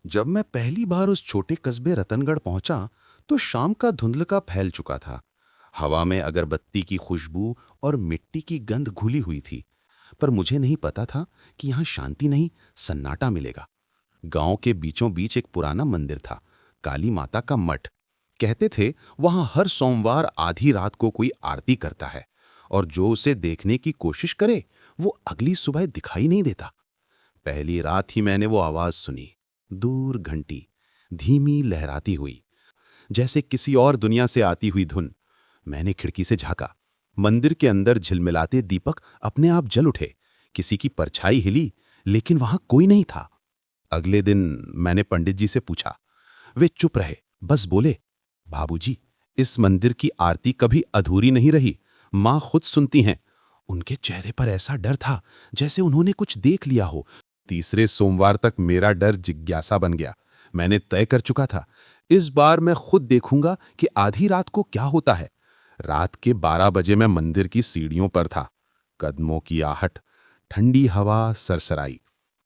जब मैं पहली बार उस छोटे कस्बे रतनगढ़ पहुंचा तो शाम का धुंधलका फैल चुका था। हवा में अगरबत्ती की खुशबू और मिट्टी की गंध घुली हुई थी। पर मुझे नहीं पता था कि यहाँ शांति नहीं, सन्नाटा मिलेगा। गांव के बीचों बीच एक पुराना मंदिर था, काली माता का मठ। कहते थे वहां हर सोमवार आधी रात को कोई आरती करता है और जो उसे देखने की कोशिश करे वो अगली सुबह दिखाई नहीं देता। पहली रात ही मैंने वो आवाज सुनी, दूर घंटी, धीमी लहराती हुई, जैसे किसी और दुनिया से आती हुई धुन। मैंने खिड़की से झांका। मंदिर के अंदर झिलमिलाते दीपक अपने आप जल उठे। किसी की परछाई हिली, लेकिन वहां कोई नहीं था। अगले दिन मैंने पंडित जी से पूछा। वे चुप रहे, बस बोले, बाबूजी, इस मंदिर की आरती कभी अधूरी नहीं रही। मां खुद सुनती हैं। उनके चेहरे पर ऐसा डर था जैसे उन्होंने कुछ देख लिया हो। तीसरे सोमवार तक मेरा डर जिज्ञासा बन गया। मैंने तय कर चुका था, इस बार मैं खुद देखूंगा कि आधी रात को क्या होता है। रात के 12 बजे मैं मंदिर की सीढ़ियों पर था। कदमों की आहट, ठंडी हवा सरसराई।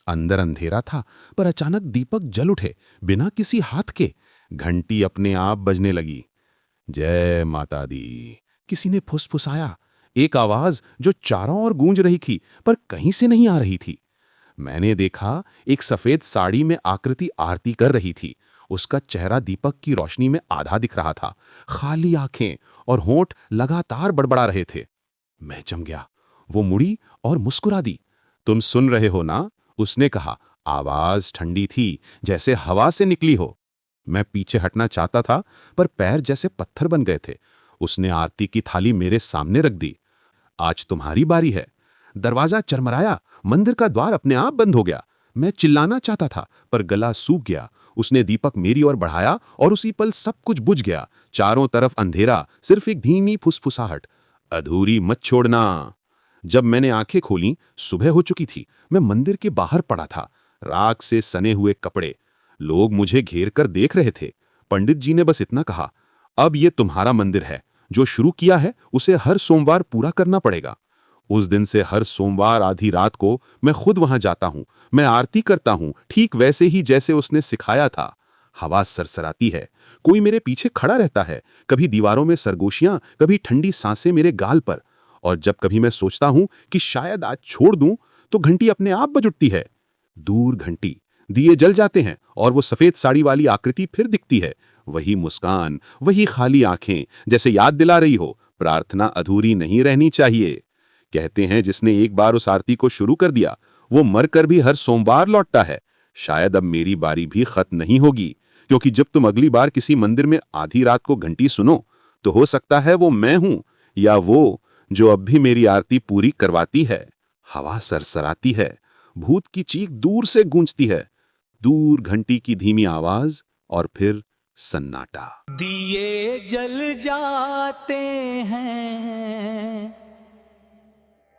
अंदर अंधेरा था, पर अचानक दीपक जल उठे, बिना किसी हाथ के। घंटी अपने आप बजने लगी। जय माता दी, किसी ने फुसफुसाया। एक आवाज जो चारों ओर गूंज रही थी, पर कहीं से नहीं आ रही थी। मैंने देखा, एक सफेद साड़ी में आकृति आरती कर रही थी। उसका चेहरा दीपक की रोशनी में आधा दिख रहा था। खाली आंखें और होंठ लगातार बड़बड़ा रहे थे। मैं जम गया। वो मुड़ी और मुस्कुरा दी। तुम सुन रहे हो ना? उसने कहा। आवाज ठंडी थी, जैसे हवा से निकली हो। मैं पीछे हटना चाहता था, पर पैर जैसे पत्थर बन गए थे। उसने आरती की थाली मेरे सामने रख दी। आज तुम्हारी बारी है। दरवाजा चरमराया, मंदिर का द्वार अपने आप बंद हो गया। मैं चिल्लाना चाहता था, पर गला सूख गया। उसने दीपक मेरी ओर बढ़ाया और उसी पल सब कुछ बुझ गया। चारों तरफ अंधेरा, सिर्फ एक धीमी फुसफुसाहट, अधूरी मत छोड़ना। जब मैंने आंखें खोलीं, सुबह हो चुकी थी। मैं मंदिर के बाहर पड़ा था, राख से सने हुए कपड़े। लोग मुझे घेर कर देख रहे थे। पंडित जी ने बस इतना कहा, अब ये तुम्हारा मंदिर है। जो शुरू किया है उसे हर सोमवार पूरा करना पड़ेगा। उस दिन से हर सोमवार आधी रात को मैं खुद वहां जाता हूं। मैं आरती करता हूं, ठीक वैसे ही जैसे उसने सिखाया था। हवा सरसराती है, कोई मेरे पीछे खड़ा रहता है। कभी दीवारों में सरगोशियां, कभी ठंडी सांसें मेरे गाल पर। और जब कभी मैं सोचता हूं कि शायद आज छोड़ दूं, तो घंटी अपने आप बज उठती है। दूर घंटी, दिए जल जाते हैं और वो सफेद साड़ी वाली आकृति फिर दिखती है। वही मुस्कान, वही खाली आंखें, जैसे याद दिला रही हो, प्रार्थना अधूरी नहीं रहनी चाहिए। कहते हैं जिसने एक बार उस आरती को शुरू कर दिया, वो मरकर भी हर सोमवार लौटता है। शायद अब मेरी बारी भी खत्म नहीं होगी, क्योंकि जब तुम अगली बार किसी मंदिर में आधी रात को घंटी सुनो, तो हो सकता है वो मैं हूं, या वो जो अब भी मेरी आरती पूरी करवाती है। हवा सरसराती है, भूत की चीख दूर से गूंजती है। दूर घंटी की धीमी आवाज और फिर सन्नाटा। दिए जल जाते हैं